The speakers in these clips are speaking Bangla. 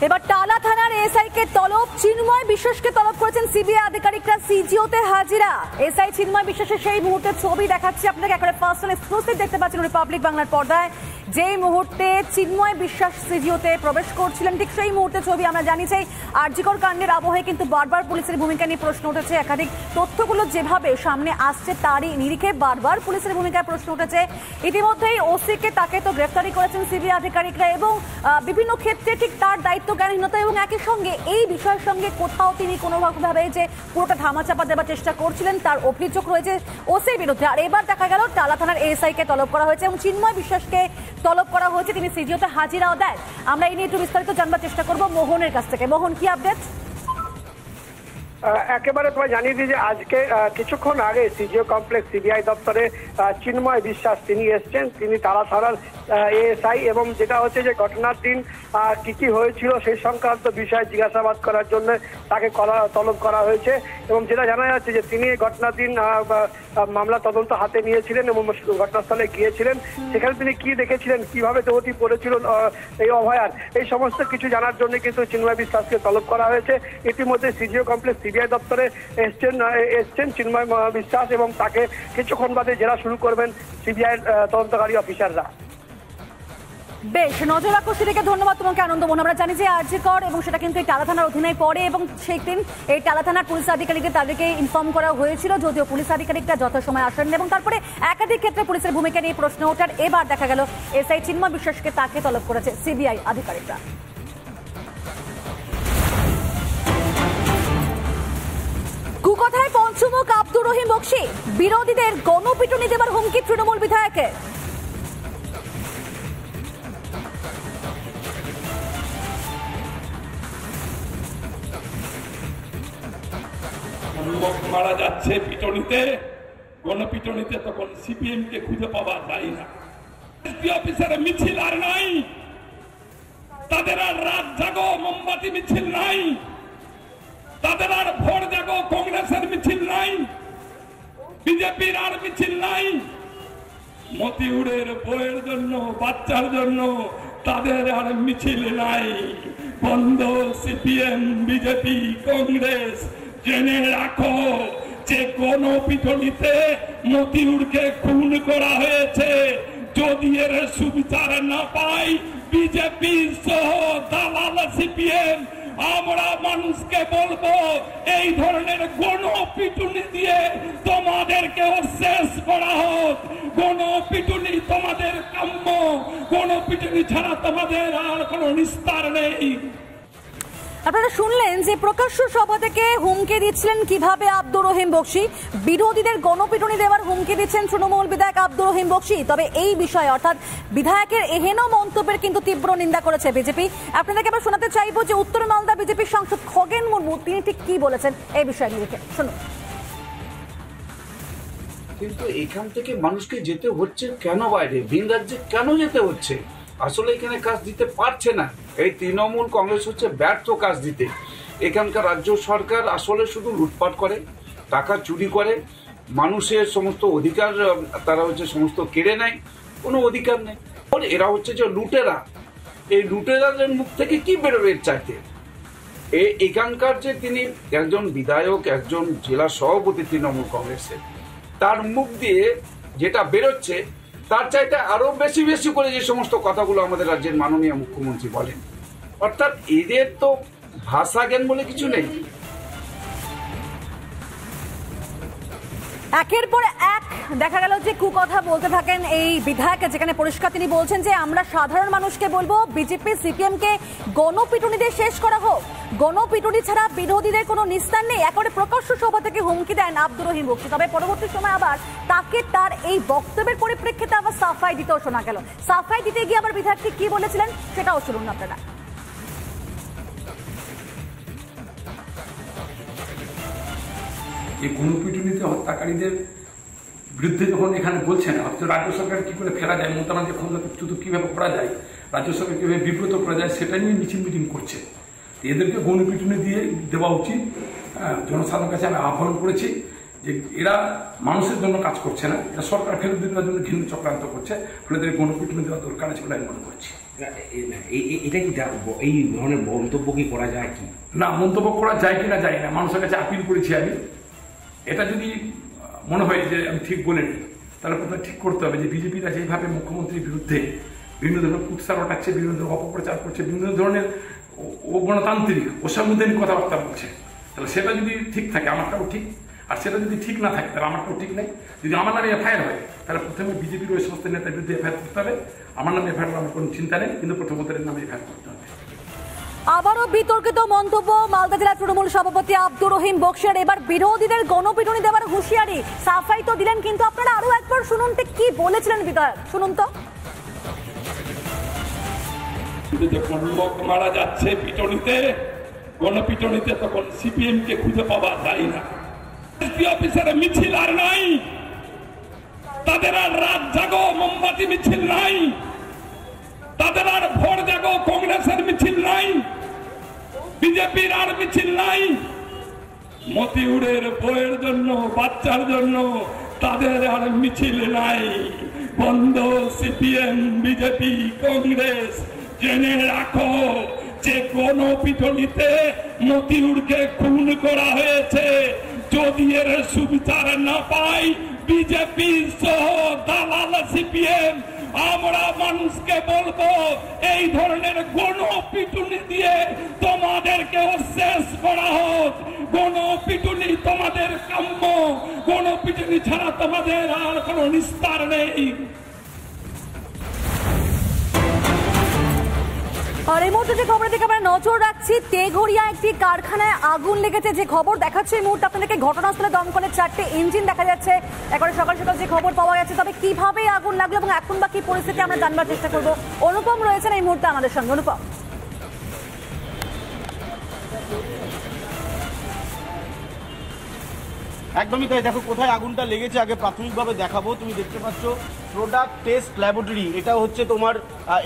এবার টালা থানার এসআই কে তলব, চিন্ময় বিশ্বাসকে তলব করেছেন সিবিআই আধিকারিকরা, সিজিওতে হাজিরা। এসআই চিন্ময় বিশ্বাসের সেই মুহূর্তের ছবি দেখাচ্ছি আপনাকে, একেবারে ফার্স্ট হ্যান্ড এক্সক্লুসিভ দেখতে পাচ্ছেন রিপাবলিক বাংলার পর্দায়। যেই মুহূর্তে চিন্ময় বিশ্বাস সিজিওতে প্রবেশ করছিলেন ঠিক সেই মুহূর্তে ছবি। আমরা জানি যে আরজিকর কাণ্ডের আবহে কিন্তু বারবার পুলিশের ভূমিকা নিয়ে প্রশ্ন উঠেছে, একাধিক তথ্যগুলো যেভাবে সামনে আসছে তারই নিরিখে বারবার পুলিশের ভূমিকায় প্রশ্ন উঠেছে। ইতিমধ্যেই ওসিকে তাকে তো গ্রেফতারি করেছেন সিবিআই আধিকারিকরা এবং বিভিন্ন ক্ষেত্রে ঠিক তার দায়িত্ব জ্ঞানহীনতা এবং একই সঙ্গে এই বিষয়ের সঙ্গে কোথাও তিনি কোনোভাবে যে পুরোটা ধামাচাপা দেওয়ার চেষ্টা করছিলেন তার অভিযোগ রয়েছে ওসির বিরুদ্ধে। আর এবার দেখা গেল টালা থানার এসআই কে তলব করা হয়েছে এবং চিন্ময় বিশ্বাসকে তলব করা হয়েছে, তিনি সিজিওতে হাজিরাও দেন। আমরা এই নিয়ে একটু বিস্তারিত জানবার চেষ্টা করব মোহনের কাছ থেকে। মোহন, কি আপডেট? একেবারে তোমায় জানিয়ে দিই যে আজকে কিছুক্ষণ আগে সিজিও কমপ্লেক্স সিবিআই দপ্তরে চিন্ময় বিশ্বাস তিনি এসছেন। তিনি টালা থানার এএসআই এবং যেটা হচ্ছে যে ঘটনার দিন কি কি হয়েছিল সেই সংক্রান্ত বিষয়ে জিজ্ঞাসাবাদ করার জন্য তাকে তলব করা হয়েছে। এবং যেটা জানা যাচ্ছে যে তিনি ঘটনার দিন মামলা তদন্ত হাতে নিয়েছিলেন এবং ঘটনাস্থলে গিয়েছিলেন। সেখানে তিনি কি দেখেছিলেন, কিভাবে দেহটি পড়েছিল এই অভয়ার, এই সমস্ত কিছু জানার জন্য কিন্তু চিন্ময় বিশ্বাসকে তলব করা হয়েছে। ইতিমধ্যে সিজিও কমপ্লেক্স সিবিআই দপ্তরে এসছেন চিন্ময় বিশ্বাস এবং তাকে কিছুক্ষণ বাদে জেরা শুরু করবেন সিবিআই তদন্তকারী অফিসাররা। বেশ, নজর রাখো সেদিকে। ধন্যবাদ তোমাকে আনন্দমোহন। আমরা জানি যে আরজিকর এবং সেটা কিন্তু এই টালা থানার অধীনে পড়ে এবং সেই দিন এই টালা থানার পুলিশ আধিকারিকদের তাদেরকে ইনফর্ম করা হয়েছিল, যদিও পুলিশ আধিকারিকরা যথাসময় আসেন এবং তারপরে একাধিক ক্ষেত্রে পুলিশের ভূমিকা নিয়ে প্রশ্ন ওঠার এবার দেখা গেল এসআই চিন্ময় বিশ্বাসকে তাকে তলব করেছে সিবিআই আধিকারিকরা। কুকথায় পঞ্চমুখ আব্দুর রহিম বক্সি, বিরোধীদের গণপিটুনি দেবার হুমকি তৃণমূল বিধায়কের। মারা যাচ্ছে পিটুনিতে, গণপিটুনিতে, তখন সিপিএম কে খুঁজে পাওয়া যায় না। এসপি অফিসারের মিছিল আর নাই, তাদের আর রাত জাগো মোমবাতি মিছিল নাই, তাদের আর ভোর জাগো কংগ্রেসের মিছিল নাই, বিজেপির আর মিছিল নাই। মতিউরের বইয়ের জন্য, বাচ্চার জন্য তাদের আর মিছিল নাই। বন্ধ সিপিএম, বিজেপি, কংগ্রেস। জেনে রাখো যে গণপিটুনিতে মতিউরকে খুন করা হয়েছে। যদি এর সুবিচার না পাই বিজেপি সহ দালাল সিপিএম, আমরা মানুষকে বলবো এই ধরনের গণপিটুনি দিয়ে তোমাদেরকেও শেষ করা হোক। গণপিটুনি তোমাদের কাম্য, গণপিটুনি ছাড়া তোমাদের আর কোনো নিস্তার নেই। আপনারা শুনলেন যে প্রকাশ্য সভা থেকে হুমকি দিচ্ছিলেন কিভাবে আব্দুর রহিম বক্সি, বিরোধীদের গণপিটুনি দেওয়ার হুমকি দিচ্ছেন তৃণমূল বিধায়ক আব্দুর রহিম বক্সি। তবে এই বিষয়ে অর্থাৎ বিধায়কের এহেন মন্তব্যের কিন্তু তীব্র নিন্দা করেছে বিজেপি। আপনাদেরকে আবার শোনাতে চাইবো যে উত্তর মালদা বিজেপির সাংসদ খগেন মুর্মু তিনি ঠিক কি বলেছেন এই বিষয়ে নিয়ে শুনুন। কিন্তু এখান থেকে মানুষকে যেতে হচ্ছে কেন, বাইরে ভিন রাজ্যে কেন যেতে হচ্ছে? আসলে এখানে কাজ দিতে পারছে না। এই তৃণমূল কংগ্রেস হচ্ছে ব্যর্থ কাজ দিতে। এখানকার রাজ্য সরকার আসলে শুধু লুটপাট করে, টাকা চুরি করে, মানুষের সমস্ত অধিকার তারা হচ্ছে সমস্ত কেড়ে নেয়, কোনো অধিকার নেই। এরা হচ্ছে যে লুটেরা, এই লুটেরাদের মুখ থেকে কি বেরোবে এর চাইতে? এখানকার যে তিনি একজন বিধায়ক, একজন জেলা সভাপতি তৃণমূল কংগ্রেসের, তার মুখ দিয়ে যেটা বেরোচ্ছে তার চাইতে আরো বেশি বেশি করে যে সমস্ত কথাগুলো আমাদের রাজ্যের মাননীয় মুখ্যমন্ত্রী বলেন, অর্থাৎ এদের তো ভাষা জ্ঞান বলে কিছু নেই। একের পর এক দেখা গেল যে কুকথা বলতে থাকেন এই বিধায়ক, যেখানে পরিষ্কার তিনি বলছেন যে আমরা সাধারণ মানুষকে বলবো বিজেপি সিপিএম কে গণপিটুনি দিয়ে শেষ করা হোক, গণপিটুনি ছাড়া বিরোধীদের কোনো নিস্তার নেই। একেবারে প্রকাশ্য সভা থেকে হুমকি দেন আব্দুর রহিম বক্সি। তবে পরবর্তী সময় আবার তাকে তার এই বক্তব্যের পরিপ্রেক্ষিতে আবার সাফাই দিতেও শোনা গেল। সাফাই দিতে গিয়ে আবার বিধায়কটি কি বলেছিলেন সেটাও শুনুন আপনারা। এই গণপিটুনিতে হত্যাকারীদের বিরুদ্ধে যখন এখানে বলছেন, অথচ রাজ্য সরকার কি করে ফেরা যায়, মোতানাদের ক্ষমতাচ্যুত কিভাবে করা যায়, রাজ্য সরকার কিভাবে বিব্রত করা যায়, সেটা নিয়ে মিছিল মিটিং করছে। এদেরকে গণপিটুনি দিয়ে দেওয়া উচিত। জনসাধারণের কাছে আমি আহ্বান করেছি যে এরা মানুষের জন্য কাজ করছে না, এরা সরকার ফেরত দেওয়ার জন্য ঘৃণ্য চক্রান্ত করছে, ফলে এদের গণপিটুনি দেওয়া দরকার আছে বলে আমি মনে করছি। এটা কি এই ধরনের মন্তব্য কি করা যায় কি না? মন্তব্য করা যায় কি না যায় না, মানুষের কাছে আপিল করেছি আমি। এটা যদি মনে হয় যে আমি ঠিক বলিনি, তাহলে প্রথমে ঠিক করতে হবে যে বিজেপিরা যেভাবে মুখ্যমন্ত্রীর বিরুদ্ধে বিভিন্ন ধরনের কুৎসা রটাচ্ছে, বিভিন্ন ধরনের অপপ্রচার করছে, বিভিন্ন ধরনের গণতান্ত্রিক অসাংবিধানিক কথাবার্তা বলছে, তাহলে সেটা যদি ঠিক থাকে আমারটাও ঠিক, আর সেটা যদি ঠিক না থাকে তাহলে আমারটাও ঠিক নেই। যদি আমার নামে এফআইআর হয় তাহলে প্রথমে বিজেপির ওই সমস্ত নেতার বিরুদ্ধে এফআইআর করতে হবে। আমার নামে এফআইআর আমার কোনো চিন্তা নেই, কিন্তু প্রথমত নামে এফআইআর করতে হবে। আবারও বিতর্কিত মন্তব্য মালদা জেলা তৃণমূল সভাপতি আব্দুর রহিম বক্সিয়ার। এবার বিরোধীদের গণপিটুনি দেওয়ার হুঁশিয়ারি, সাফাই তো দিলেন, কিন্তু আপনারা আরো একবার শুনুন তো কি বলেছিলেন বিধায়ক, শুনুন তো। যখন লোক মারা যাচ্ছে পিটুনিতে, গণপিটুনিতে, তখন সিপিএম কে খুঁজে পাওয়া যায় না। এসপি অফিসারে মিছিল আর নাই, তাদের আর রাত জাগো মোমবাতি মিছিল নাই, তাদের আর ভোর জাগো কংগ্রেসের মিছিল নাই, বিজেপির আর মিছিল নাই। মতিউরের বইয়ের জন্য, বাচ্চার জন্য তাদের আর মিছিল নাই। বন্ধ সিপিএম, বিজেপি, কংগ্রেস, জেনে রাখো যে গণপিটুনিতে মতিউরকে খুন করা হয়েছে। যদি এর সুবিচার না পাই বিজেপি সহ দালাল সিপিএম, আমরা মানুষকে বলবো এই ধরনের গণপিটুনি দিয়ে তোমাদেরকে শেষ করা হোক। গণপিটুনি তোমাদের কাম্য, গণপিটুনি ছাড়া তোমাদের আর কোনো নিস্তার নেই। আর এই মুহূর্তে যে খবরের দিকে আমরা নজর রাখছি, তেঘরিয়া একটি কারখানায় আগুন লেগেছে। যে খবর দেখাচ্ছে এই মুহূর্তে আপনাদেরকে, ঘটনাস্থলে দমকলের 4টে ইঞ্জিন দেখা যাচ্ছে। একবারে সকাল সকাল যে খবর পাওয়া গেছে, তবে কিভাবে আগুন লাগলো এবং এখন বা কি পরিস্থিতি আমরা জানবার চেষ্টা করবো। অনুপম রয়েছেন এই মুহূর্তে আমাদের সঙ্গে। অনুপম, একদমই তাই। দেখো কোথায় আগুনটা লেগেছে আগে প্রাথমিকভাবে দেখাবো। তুমি দেখতে পাচ্ছ প্রোডাক্ট টেস্ট ল্যাবরেটরি, এটা হচ্ছে তোমার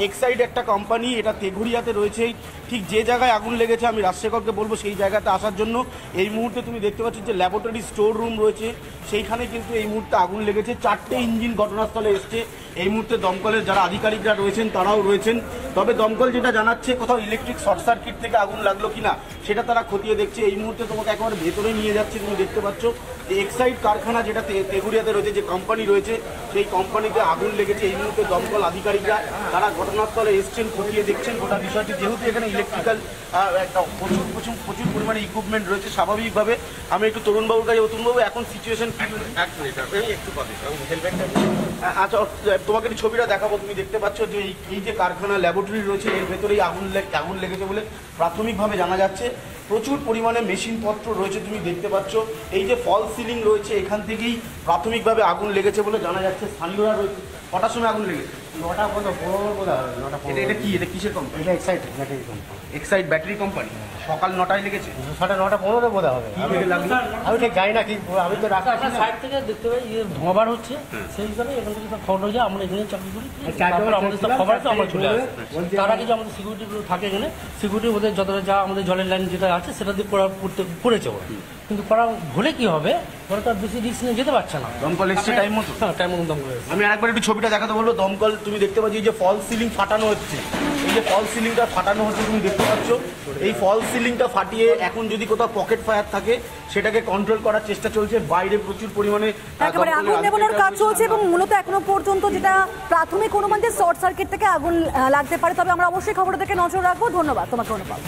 এক্সাইড একটা কোম্পানি, এটা তেঘরিয়াতে রয়েছে। ঠিক যে জায়গায় আগুন লেগেছে আমি রাজশেখরকে বলবো সেই জায়গাতে আসার জন্য। এই মুহূর্তে তুমি দেখতে পাচ্ছ যে ল্যাবরেটরি স্টোর রুম রয়েছে, সেইখানে কিন্তু এই মুহূর্তে আগুন লেগেছে। 4টে ইঞ্জিন ঘটনাস্থলে এসছে। এই মুহূর্তে দমকলের যারা আধিকারিকরা রয়েছেন তারাও রয়েছেন। তবে দমকল যেটা জানাচ্ছে কোথাও ইলেকট্রিক শর্ট সার্কিট থেকে আগুন লাগলো কিনা সেটা তারা খতিয়ে দেখছে। এই মুহূর্তে তোমাকে একেবারে ভেতরে নিয়ে যাচ্ছে। তুমি দেখতে পাচ্ছ যে এক্সাইড কারখানা যেটা তেঘরিয়াতে রয়েছে, যে কোম্পানি রয়েছে, সেই কোম্পানিতে আগুন লেগেছে। এই মুহূর্তে দমকল আধিকারিকরা তারা ঘটনাস্থলে এসছেন, খতিয়ে দেখছেন গোটা বিষয়টি। যেহেতু এখানে ইলেকট্রিক্যাল একটা প্রচুর পরিমাণে ইকুইপমেন্ট রয়েছে, স্বাভাবিকভাবে আমি একটু তরুণবাবুর কাছে। তরুণবাবু, এখন সিচুয়েশন একটু পাবে? আচ্ছা, তোমাকে ছবিটা দেখাবো। তুমি দেখতে পাচ্ছ যে এই যে কারখানা ল্যাবরেটরি রয়েছে, এর ভেতরেই আগুন লেগেছে বলে প্রাথমিকভাবে জানা যাচ্ছে। প্রচুর পরিমাণে মেশিনপত্র রয়েছে, তুমি দেখতে পাচ্ছ। এই যে ফল সিলিং রয়েছে, এখান থেকেই প্রাথমিকভাবে আগুন লেগেছে বলে জানা যাচ্ছে। স্থানীয়রা রয়েছে। কটার সময় আগুন লেগেছে? 9টা বোধ হয়। এটা কি, এটা কিসের কোম্পানি? এটা Exide battery company. Exide battery company. সকাল 9টায় লেগেছে। 9:15 বোধ হবে। আমি ঠিক জানি না কি, আমি তো রাস্তা সাইড থেকে দেখতে পাই ধোঁয়া বার হচ্ছে, সেই হিসাবে এখান থেকে সব খবর হয়ে যায়। আমরা এখানে চাকরি করি, আমাদের সব খবর আছে, আমরা চলে আসি। তারা কিছু আমাদের সিকিউরিটিগুলো থাকে এখানে, সিকিউরিটি ওদের যতটা যা আমাদের জলের লাইন যেটা আছে সেটা দিয়ে করেছে ওরা। কিন্তু করা হলে কি হবে, ওরা তো বেশি রিস্ক নিয়ে যেতে পারছে না। দমকল এসছে টাইম মতো? হ্যাঁ, টাইম মতো দমকল। আমি আরেকবার একটু ছবিটা দেখাতে বলবো। দমকল, তুমি দেখতে পাচ্ছ এই যে ফল সিলিং ফাটানো হচ্ছে, এই যে ফল সিলিংটা ফাটানো হচ্ছে তুমি দেখতে পাচ্ছ। এই ফল সিলিংটা ফাটিয়ে এখন যদি কোথাও পকেট ফায়ার থাকে সেটাকে কন্ট্রোল করার চেষ্টা চলছে। বাইরে প্রচুর পরিমাণে একেবারে আগুন নেভানোর কাজ চলছে এবং মূলত এখনো পর্যন্ত যেটা প্রাথমিক অনুমান যে শর্ট সার্কিট থেকে আগুন লাগতে পারে। তবে আমরা অবশ্যই খবর থেকে নজর রাখবো। ধন্যবাদ তোমাকে অনুপম।